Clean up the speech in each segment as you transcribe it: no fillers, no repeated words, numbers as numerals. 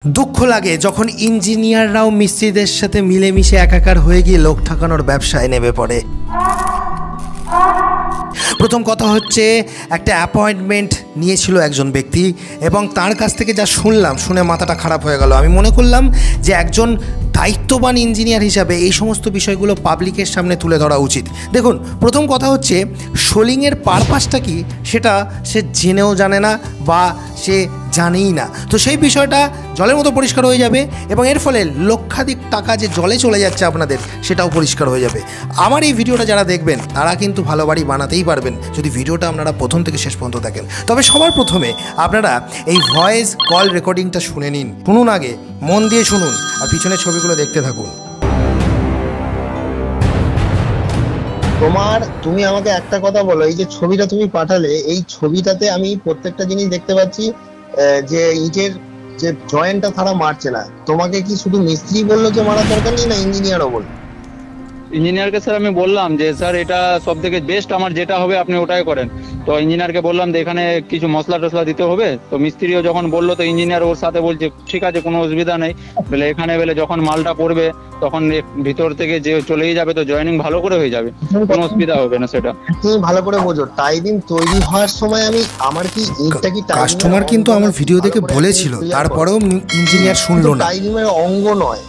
দুঃখ লাগে যখন ইঞ্জিনিয়াররাও মিস্ত্রিদের সাথে মিলেমিশে একাকার হয়ে গিয়ে লোক ঠকানোর ব্যবসায় নেমে পড়ে। প্রথম কথা হচ্ছে, একটা অ্যাপয়েন্টমেন্ট নিয়েছিল একজন ব্যক্তি এবং তার কাছ থেকে যা শুনলাম, শুনে মাথাটা খারাপ হয়ে গেল। আমি মনে করলাম যে একজন দায়িত্ববান ইঞ্জিনিয়ার হিসাবে এই সমস্ত বিষয়গুলো পাবলিকের সামনে তুলে ধরা উচিত। দেখুন, প্রথম কথা হচ্ছে, সোলিংয়ের পারপাসটা কি সেটা সে জেনেও জানে না বা সে জানেই না। তো সেই বিষয়টা জলের মতো পরিষ্কার হয়ে যাবে এবং এর ফলে লক্ষাধিক টাকা যে জলে চলে যাচ্ছে আপনাদের, সেটাও পরিষ্কার হয়ে যাবে। আমার এই ভিডিওটা যারা দেখবেন তারা কিন্তু ভালো বাড়ি বানাতেই পারবেন যদি ভিডিওটা আপনারা প্রথম থেকে শেষ পর্যন্ত দেখেন। তবে সবার প্রথমে আপনারা এই ভয়েস কল রেকর্ডিংটা শুনে নিন। শুনুন, আগে মন দিয়ে শুনুন আর পিছনের ছবিগুলো দেখতে থাকুন। তুমি আমাকে একটা কথা বলো, এই যে ছবিটা তুমি পাঠালে, এই ছবিটাতে আমি প্রত্যেকটা জিনিস দেখতে পাচ্ছি যে ইটের যে জয়েন্টটা তারা মারছে না। তোমাকে কি শুধু মিস্ত্রি বললো যে মারার দরকার নেই, না ইঞ্জিনিয়ারও বললো? ইঞ্জিনিয়ারকে স্যার আমি বললাম যে স্যার এটা সব থেকে বেস্ট, আমার যেটা হবে আপনি ওটাই করেন। তো ইঞ্জিনিয়ারকে বললাম যে এখানে কিছু মশলা টসলা দিতে হবে। তো মিস্ত্রিও যখন বললো, তো ইঞ্জিনিয়ার ওর সাথে বলছে ঠিক আছে, কোনো অসুবিধা নেই। বলে এখানে বলে যখন মালটা পড়বে তখন ভিতর থেকে যে চলেই যাবে, তো জয়েনিং ভালো করে হয়ে যাবে, কোনো অসুবিধা হবে না। সেটা তুমি ভালো করে বোঝো। টাই বিম তৈরি হওয়ার সময় আমি আমার কি ইটটা কি কাস্টমার কিন্তু আমার ভিডিও দেখে বলেছিল, তারপরেও ইঞ্জিনিয়ার শুনলো না। টাই বিমের অঙ্গ নয়,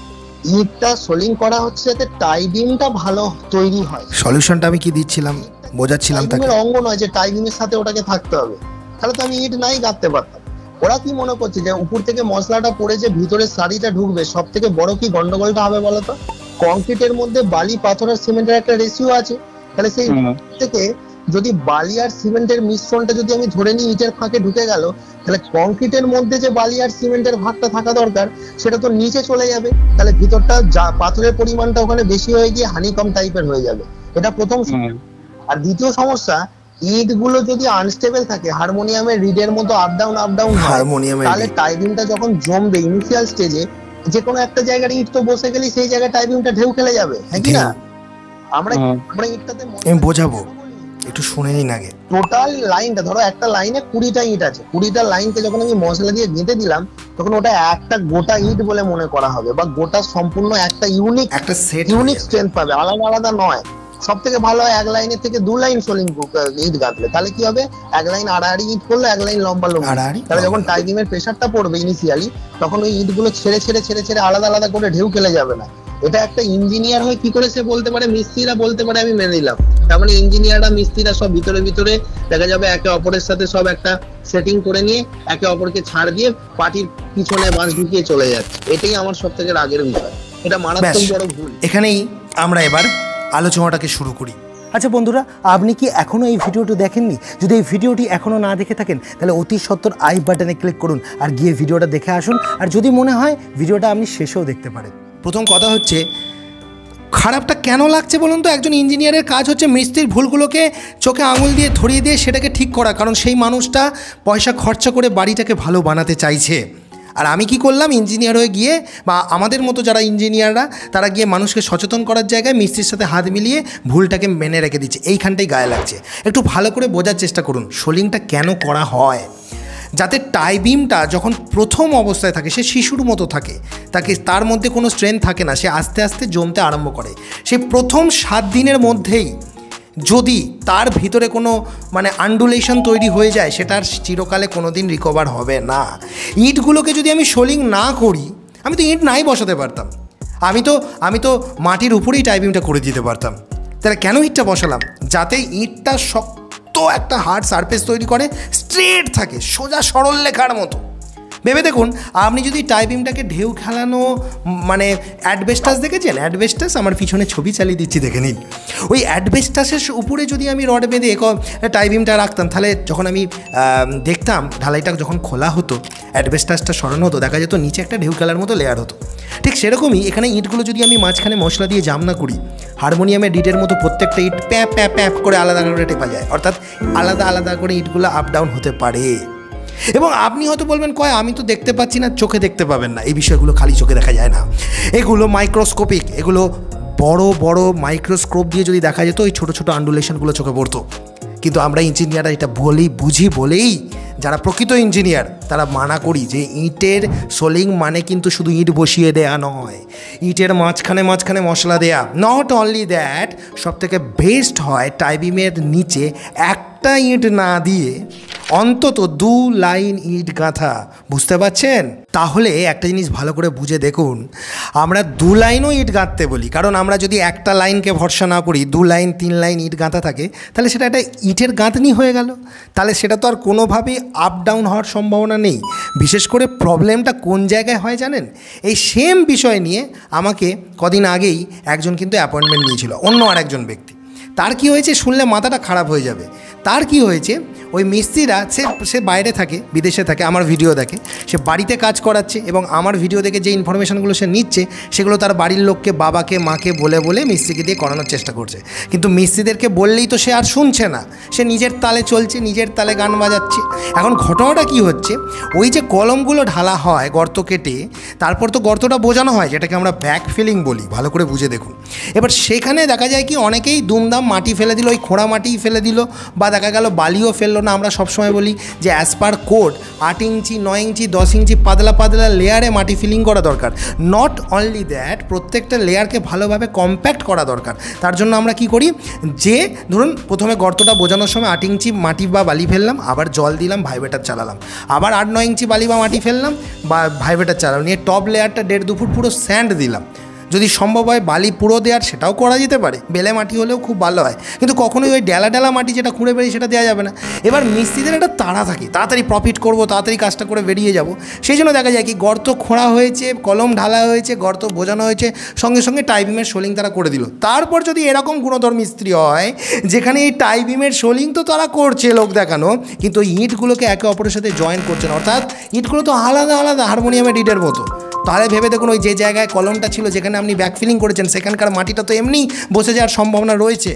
ইটটা সোলিং করা হচ্ছে যাতে টাই বিমটা ভালো তৈরি হয়। সলিউশনটা আমি কি দিচ্ছিলাম, বোঝাচ্ছিলাম তাকে। অঙ্গ নয় যে টাই বিমের সাথে ওটাকে থাকতে হবে, তাহলে তো আমি ইট নাই গাঁথতে পারতাম। ওরা কি মনে করছে যে উপর থেকে মশলাটা পড়ে যে ভিতরে সারিটা ঢুকবে? সব থেকে বড় কি গন্ডগোলটা হবে বলতো? কংক্রিটের মধ্যে বালি, পাথর আর সিমেন্টের একটা রেশিও আছে। তাহলে সেই থেকে যদি বালি আর সিমেন্টের মিশ্রণটা যদি আমি ধরে নিই ইটের ফাঁকে ঢুকে গেল, তাহলে কংক্রিটের মধ্যে যে বালি আর সিমেন্টের ভাগটা থাকা দরকার সেটা তো নিচে চলে যাবে। তাহলে ভিতরটা পাথরের পরিমাণটা ওখানে বেশি হয়ে গিয়ে হানিকম টাইপের হয়ে যাবে। এটা প্রথম সমস্যা। আর দ্বিতীয় সমস্যা, ইট গুলো যদি আনস্টেবল থাকে, হারমোনিয়ামের রিডের মতো আপ ডাউন তাহলে টাই বিমটা যখন জমবে ইনিশিয়াল স্টেজে, যে কোনো একটা জায়গায় ইট তো বসে গেলেই সেই জায়গায় টাই বিমটা ঢেউ খেলে যাবে, হ্যাঁ কি না? আমরা ইটটাতে বোঝাবো, একটু শুনে নিন আগে। টোটাল লাইনটা ধরো, একটা লাইনে 20টা ইট আছে, 20টা লাইনকে যখন আমি মশলা দিয়ে গেঁথে দিলাম, তখন ওটা একটা গোটা ইট বলে মনে করা হবে, বা গোটা সম্পূর্ণ একটা ইউনিক স্ট্রেংথ পাবে, আলাদা আলাদা নয়। সব থেকে ভালো হয় এক লাইনের থেকে 2 লাইন সোলিং ইট গাঁথলে। তাহলে কি হবে, এক লাইন আড়াআড়ি ইট করলে, এক লাইন লম্বা লম্বা। তাহলে যখন টাই বিমের প্রেসারটা পড়বে ইনিশিয়ালি, তখন ওই ইট গুলো ছেড়ে ছেড়ে ছেড়ে ছেড়ে আলাদা আলাদা করে ঢেউ খেলে যাবে না। এটা একটা ইঞ্জিনিয়ার হয়ে কি করে সে বলতে পারে, মিস্ত্রিরা বলতে পারে, আমি মেনে নিলাম। তার মানে ইঞ্জিনিয়াররা মিস্ত্রিরা সব ভিতরে ভিতরে দেখা যাবে একে অপরের সাথে সব একটা সেটিং করে নিয়ে একে অপরকে ছাড় দিয়ে পার্টির পিছনে বাঁশ ঢুকিয়ে চলে যাচ্ছে। এটাই আমার সব থেকে রাগের বিষয়। এটা মারাত্মক বড় ভুল। এখানেই আমরা এবার আলোচনাটাকে শুরু করি। আচ্ছা বন্ধুরা, আপনি কি এখনও এই ভিডিওটি দেখেননি? যদি এই ভিডিওটি এখনও না দেখে থাকেন, তাহলে অতি সত্বর আই বাটনে ক্লিক করুন আর গিয়ে ভিডিওটা দেখে আসুন। আর যদি মনে হয় ভিডিওটা আপনি শেষেও দেখতে পারেন। প্রথম কথা হচ্ছে, খারাপটা কেন লাগছে বলুন তো? একজন ইঞ্জিনিয়ারের কাজ হচ্ছে মিস্ত্রির ভুলগুলোকে চোখে আঙুল দিয়ে ধরিয়ে দিয়ে সেটাকে ঠিক করা, কারণ সেই মানুষটা পয়সা খরচা করে বাড়িটাকে ভালো বানাতে চাইছে। আর আমি কি করলাম, ইঞ্জিনিয়ার হয়ে গিয়ে, বা আমাদের মতো যারা ইঞ্জিনিয়াররা, তারা গিয়ে মানুষকে সচেতন করার জায়গায় মিস্ত্রির সাথে হাত মিলিয়ে ভুলটাকে মেনে রেখে দিচ্ছে। এইখানটাই গায়ে লাগছে। একটু ভালো করে বোঝার চেষ্টা করুন সোলিংটা কেন করা হয়। যাতে টাই বিমটা যখন প্রথম অবস্থায় থাকে, সে শিশুর মতো থাকে, তার মধ্যে কোনো স্ট্রেংথ থাকে না, সে আস্তে আস্তে জমতে আরম্ভ করে। সে প্রথম 7 দিনের মধ্যেই যদি তার ভিতরে কোনো আন্ডুলেশন তৈরি হয়ে যায়, সেটা আর চিরকালে কোনো দিন রিকভার হবে না। ইটগুলোকে যদি আমি সোলিং না করি, আমি তো ইট নাই বসাতে পারতাম, আমি তো মাটির উপরেই টাই বিমটা করে দিতে পারতাম। তাহলে কেন ইটটা বসালাম? যাতে ইটটা শক্ত একটা হার্ড সারফেস তৈরি করে, স্ট্রেট থাকে, সোজা সরল লেখার মতো। ভেবে দেখুন, আপনি যদি টাই বিমটাকে ঢেউ খেলানো, অ্যাডবেস্টাস দেখেছেন? অ্যাডবেস্টাস, আমার পিছনে ছবি চালিয়ে দিচ্ছি, দেখে নিন। ওই অ্যাডবেস্টাসের উপরে যদি আমি রড বেঁধে টাই বিমটা রাখতাম, তাহলে যখন আমি দেখতাম ঢালাইটা যখন খোলা হতো, অ্যাডবেস্টাসটা সরানো হতো, দেখা যেত নিচে একটা ঢেউ খেলার মতো লেয়ার হতো। ঠিক সেরকমই এখানে ইটগুলো যদি আমি মাঝখানে মশলা দিয়ে জাম না করি, হারমোনিয়ামের রিডের মতো প্রত্যেকটা ইট প্যাপ প্যাপ প্যাপ করে আলাদা করে টেপা যায়, অর্থাৎ আলাদা আলাদা করে ইটগুলো আপ ডাউন হতে পারে। এবং আপনি হয়তো বলবেন, আমি তো দেখতে পাচ্ছি না। চোখে দেখতে পাবেন না, এই বিষয়গুলো খালি চোখে দেখা যায় না, এগুলো মাইক্রোস্কোপিক। এগুলো বড় বড় মাইক্রোস্কোপ দিয়ে যদি দেখা যেত, ওই ছোটো ছোটো আন্ডুলেশনগুলো চোখে পড়তো। কিন্তু আমরা ইঞ্জিনিয়াররা এটা বুঝি বলেই, যারা প্রকৃত ইঞ্জিনিয়ার তারা মানা করি যে ইটের সোলিং মানে কিন্তু শুধু ইট বসিয়ে দেয়া নয়, ইটের মাঝখানে মাঝখানে মশলা দেয়া। নট অনলি দ্যাট, সবথেকে বেস্ট হয় টাই বিমের নিচে একটা ইট না দিয়ে অন্তত 2 লাইন ইট গাঁথা। বুঝতে পারছেন? তাহলে একটা জিনিস ভালো করে বুঝে দেখুন, আমরা 2 লাইনও ইট গাঁথতে বলি, কারণ আমরা যদি একটা লাইনকে ভরসা না করি, 2 লাইন 3 লাইন ইট গাঁথা থাকে, তাহলে সেটা একটা ইটের গাঁথনি হয়ে গেল। তাহলে সেটা তো আর কোনোভাবেই আপ ডাউন হওয়ার সম্ভাবনা নেই। বিশেষ করে প্রবলেমটা কোন জায়গায় হয় জানেন? এই সেম বিষয় নিয়ে আমাকে কদিন আগেই একজন কিন্তু অ্যাপয়েন্টমেন্ট নিয়েছিল, অন্য আরেকজন ব্যক্তি। তার কি হয়েছে শুনলে মাথাটা খারাপ হয়ে যাবে। তার কি হয়েছে, ওই মিস্ত্রিরা সে বাইরে থাকে, বিদেশে থাকে, আমার ভিডিও দেখে, সে বাড়িতে কাজ করাচ্ছে এবং আমার ভিডিও দেখে যে ইনফরমেশানগুলো সে নিচ্ছে সেগুলো তার বাড়ির লোককে, বাবাকে, মাকে বলে বলে মিস্ত্রিকে দিয়ে করানোর চেষ্টা করছে। কিন্তু মিস্ত্রিদেরকে বললেই তো সে আর শুনছে না, সে নিজের তালে চলছে, নিজের তালে গান বাজাচ্ছে। এখন ঘটনাটা কি হচ্ছে, ওই যে কলমগুলো ঢালা হয় গর্ত কেটে, তারপর তো গর্তটা বোঝানো হয়, যেটাকে আমরা ব্যাক ফিলিং বলি। ভালো করে বুঝে দেখুন। এবার সেখানে দেখা যায় কি অনেকেই দুমদাম মাটি ফেলে দিল, ওই খোঁড়া মাটিই ফেলে দিল, বা দেখা গেল বালিও ফেললো না। আমরা সবসময় বলি যে অ্যাজ পার কোড 8 ইঞ্চি, 9 ইঞ্চি, 10 ইঞ্চি পাতলা পাতলা লেয়ারে মাটি ফিলিং করা দরকার। নট অনলি দ্যাট, প্রত্যেকটা লেয়ারকে ভালোভাবে কম্প্যাক্ট করা দরকার। তার জন্য আমরা কি করি, যে ধরুন প্রথমে গর্তটা বোঝানোর সময় 8 ইঞ্চি মাটি বা বালি ফেললাম, আবার জল দিলাম, ভাইব্রেটার চালালাম, আবার 8-9 ইঞ্চি বালি বা মাটি ফেললাম বা ভাইব্রেটার চালালাম, নিয়ে টপ লেয়ারটা 1.5-2 ফুট পুরো স্যান্ড দিলাম। যদি সম্ভব হয় বালি পুরো দেওয়ার, সেটাও করা যেতে পারে, বেলে মাটি হলেও খুব ভালো হয়, কিন্তু কখনোই ওই ডেলা ডেলা মাটি যেটা খুঁড়ে বেরিয়ে সেটা দেওয়া যাবে না। এবার মিস্ত্রিদের একটা তাড়া থাকে, তাড়াতাড়ি প্রফিট করবো, তাড়াতাড়ি কাজটা করে বেরিয়ে যাব। সেই জন্য দেখা যায় কি গর্ত খোঁড়া হয়েছে, কলম ঢালা হয়েছে, গর্ত বোঝানো হয়েছে, সঙ্গে সঙ্গে টাই বিমের সোলিং তারা করে দিল। তারপর যদি এরকম গুণধর মিস্ত্রি হয় যেখানে এই টাই বিমের সোলিং তো তারা করছে লোক দেখানো, কিন্তু ওই ইঁটগুলোকে একে অপরের সাথে জয়েন করছে না, অর্থাৎ ইঁটগুলো তো আলাদা আলাদা হারমোনিয়ামের ইটের মতো। তাহলে ভেবে দেখুন, ওই যে জায়গায় কলমটা ছিল, যেখানে আপনি ব্যাকফিলিং করেছেন, সেখানকার মাটিটা তো এমনি বসে যাওয়ার সম্ভাবনা রয়েছে।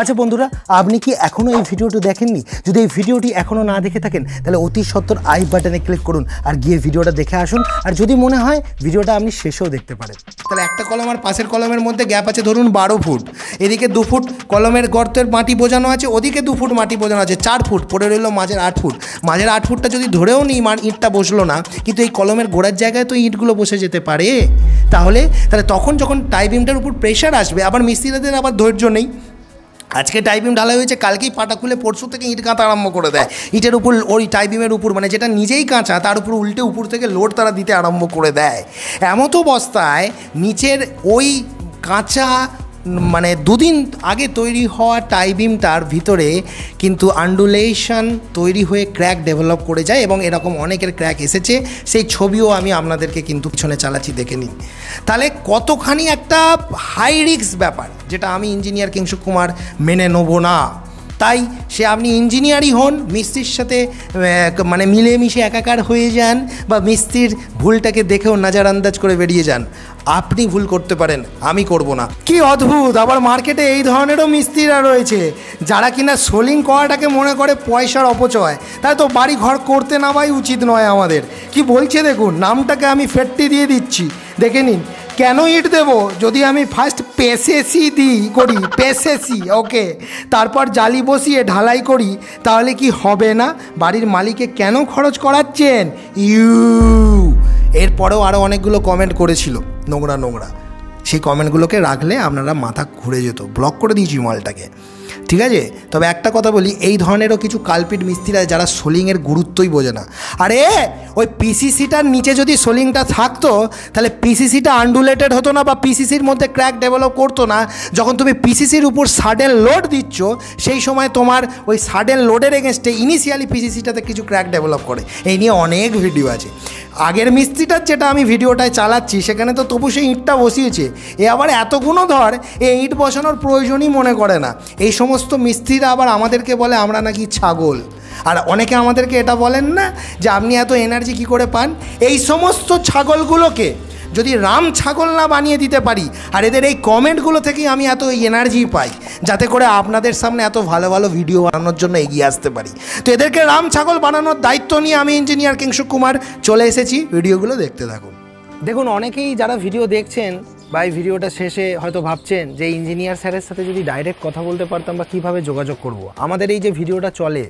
আচ্ছা বন্ধুরা, আপনি কি এখনও এই ভিডিওটি দেখেননি? যদি এই ভিডিওটি এখনও না দেখে থাকেন তাহলে অতি সত্বর আই বাটনে ক্লিক করুন আর গিয়ে ভিডিওটা দেখে আসুন। আর যদি মনে হয় ভিডিওটা আপনি শেষেও দেখতে পারেন। তাহলে একটা কলম আর পাশের কলমের মধ্যে গ্যাপ আছে ধরুন 12 ফুট, এদিকে 2 ফুট কলমের গর্তের মাটি বোঝানো আছে, ওদিকে 2 ফুট মাটি বোঝানো আছে, 4 ফুট পড়ে রইল মাঝের 8 ফুট। মাঝের 8 ফুটটা যদি ধরেও নিই ইঁটটা বসলো না, কিন্তু এই কলমের গোড়ার জায়গায় তো ইঁটগুলো বসে যেতে পারে। তাহলে তখন যখন টাই বিমটার উপর প্রেশার আসবে, আবার মিস্ত্রিদের আবার ধৈর্য নেই, আজকে টাই বিম ঢালাই হয়েছে, কালকেই পাটা খুলে পরশু থেকে ইট গাঁথা আরম্ভ করে দেয়। ইটের উপর, ওই টাই বিমের উপর, মানে যেটা নিজেই কাঁচা তার উপর উল্টে উপর থেকে লোড তারা দিতে আরম্ভ করে দেয়। এমতো অবস্থায় নিচের ওই কাঁচা মানে 2 দিন আগে তৈরি হওয়া টাই বিমটার ভিতরে কিন্তু আন্ডুলেশন তৈরি হয়ে ক্র্যাক ডেভেলপ করে যায়, এবং এরকম অনেকের ক্র্যাক এসেছে, সেই ছবিও আমি আপনাদেরকে কিন্তু পিছনে চালাচ্ছি, দেখে নিন। তাহলে কতখানি একটা হাই রিস্ক ব্যাপার, যেটা আমি ইঞ্জিনিয়ার কিংশুক কুমার মেনে নেব না। তাই সে আপনি ইঞ্জিনিয়ারই হন, মিস্ত্রির সাথে মানে মিলেমিশে একাকার হয়ে যান, বা মিস্ত্রির ভুলটাকে দেখেও নজরআন্দাজ করে বেরিয়ে যান, আপনি ভুল করতে পারেন, আমি করব না। কি অদ্ভুত, আবার মার্কেটে এই ধরনেরও মিস্ত্রিরা রয়েছে যারা কিনা সোলিং করাটাকে মনে করে পয়সার অপচয়। তাই তো বাড়ি ঘর করতে নামাই উচিত নয় আমাদের। কি বলছে দেখুন, নামটাকে আমি ফেটটি দিয়ে দিচ্ছি, দেখে নিন। কেন ইট দেব, যদি আমি ফার্স্ট পেসেসি করি, পেসেসি ওকে, তারপর জালি বসিয়ে ঢালাই করি, তাহলে কি হবে না? বাড়ির মালিককে কেন খরচ করাচ্ছেন? এরপরেও আরও অনেকগুলো কমেন্ট করেছিল নোংরা নোংরা, সেই কমেন্টগুলোকে রাখলে আপনারা মাথা ঘুরে যেত, ব্লক করে দিয়েছি মালটাকে, ঠিক আছে? তবে একটা কথা বলি, এই ধরনেরও কিছু কালপিট মিস্ত্রিরা যারা সোলিংয়ের গুরুত্বই বোঝে না। আরে ওই পিসিসিটার নিচে যদি সোলিংটা থাকতো তাহলে পিসিসিটা আন্ডুলেটেড হতো না, বা পিসিসির মধ্যে ক্র্যাক ডেভেলপ করতো না। যখন তুমি পিসিসির উপর সাডেন লোড দিচ্ছ, সেই সময় তোমার ওই সাডেন লোডের এগেনস্টে ইনিশিয়ালি পিসিসিটাতে কিছু ক্র্যাক ডেভেলপ করে। এই নিয়ে অনেক ভিডিও আছে। আগের মিস্ত্রিটার যেটা আমি ভিডিওটায় চালাচ্ছি, সেখানে তো তবু সেই ইঁটটা বসিয়েছে, এ আবার এত গুণধর, এই ইঁট বসানোর প্রয়োজনই মনে করে না। এই সমস্ত মিস্ত্রিরা আবার আমাদেরকে বলে আমরা নাকি ছাগল। আর অনেকে আমাদেরকে এটা বলেন না যে আপনি এত এনার্জি কী করে পান। এই সমস্ত ছাগলগুলোকে যদি রাম ছাগল না বানিয়ে দিতে পারি, আর এদের এই কমেন্টগুলো থেকেই আমি এত এনার্জি পাই, যাতে করে আপনাদের সামনে এত ভালো ভালো ভিডিও বানানোর জন্য এগিয়ে আসতে পারি। তো এদেরকে রাম ছাগল বানানোর দায়িত্ব নিয়ে আমি ইঞ্জিনিয়ার কিংশুক কুমার চলে এসেছি। ভিডিওগুলো দেখতে থাকুন। দেখুন, অনেকেই যারা ভিডিও দেখছেন বা এই ভিডিওটা শেষে হয়তো ভাবছেন যে ইঞ্জিনিয়ার স্যারের সাথে যদি ডাইরেক্ট কথা বলতে পারতাম বা কীভাবে যোগাযোগ করব। আমাদের এই যে ভিডিওটা চলে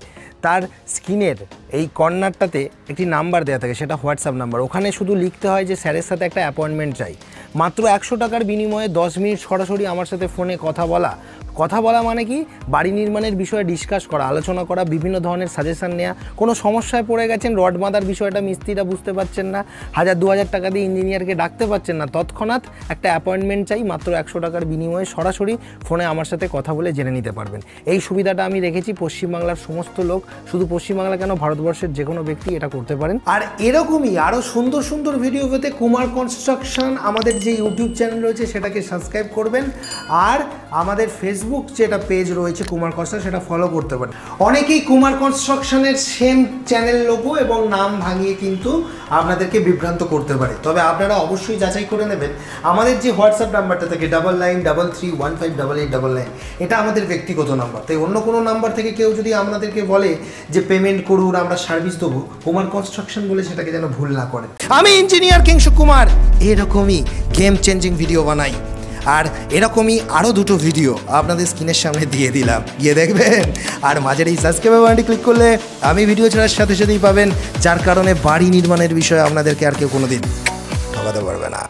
তার স্ক্রিনের এই কর্নারটাতে একটি নাম্বার দেওয়া থাকে, সেটা হোয়াটসঅ্যাপ নাম্বার। ওখানে শুধু লিখতে হয় যে স্যারের সাথে একটা অ্যাপয়েন্টমেন্ট চাই। মাত্র 100 টাকার বিনিময়ে 10 মিনিট সরাসরি আমার সাথে ফোনে কথা বলা মানে কি, বাড়ি নির্মাণের বিষয়ে ডিসকাস করা, আলোচনা করা, বিভিন্ন ধরনের সাজেশন নেওয়া। কোনো সমস্যায় পড়ে গেছেন, রড বাঁধার বিষয়টা মিস্ত্রিরা বুঝতে পারছেন না, 1000-2000 টাকা দিয়ে ইঞ্জিনিয়ারকে ডাকতে পারছেন না, তৎক্ষণাৎ একটা অ্যাপয়েন্টমেন্ট চাই, মাত্র 100 টাকার বিনিময়ে সরাসরি ফোনে আমার সাথে কথা বলে জেনে নিতে পারবেন। এই সুবিধাটা আমি রেখেছি পশ্চিমবাংলার সমস্ত লোক, শুধু পশ্চিমবাংলা কেন, ভারতবর্ষের যে কোনো ব্যক্তি এটা করতে পারেন। আর এরকমই আরও সুন্দর সুন্দর ভিডিও পেতে কুমার কনস্ট্রাকশন আমাদের যে ইউটিউব চ্যানেল রয়েছে সেটাকে সাবস্ক্রাইব করবেন, আর আমাদের ফেসবুক যেটা পেজ রয়েছে কুমার কনস্ট্রাকশন সেটা ফলো করতে পারেন। অনেকেই কুমার কনস্ট্রাকশনের সেম চ্যানেল লোগো এবং নাম ভাঙিয়ে কিন্তু আপনাদেরকে বিভ্রান্ত করতে পারে। তবে আপনারা অবশ্যই যাচাই করে নেবেন। আমাদের যে হোয়াটসঅ্যাপ নাম্বারটা থাকে 9933158899, এটা আমাদের ব্যক্তিগত নাম্বার। তাই অন্য কোনো নাম্বার থেকে কেউ যদি আপনাদেরকে বলে যে পেমেন্ট করুন, আমরা সার্ভিস দেবো, কুমার কনস্ট্রাকশন বলে সেটাকে যেন ভুল না করেন। আমি ইঞ্জিনিয়ার কিংসু কুমার এরকমই গেম চেঞ্জিং ভিডিও বানাই, আর এরকমই আরও দুটো ভিডিও আপনাদের স্ক্রিনের সামনে দিয়ে দিলাম, গিয়ে দেখবেন। আর মাঝের এই সাবস্ক্রাইব বাটনটি ক্লিক করলে আমি ভিডিও ছাড়ার সাথে সাথেই পাবেন, যার কারণে বাড়ি নির্মাণের বিষয়ে আপনাদেরকে আর কেউ কোনোদিন ঠকাতে পারবে না।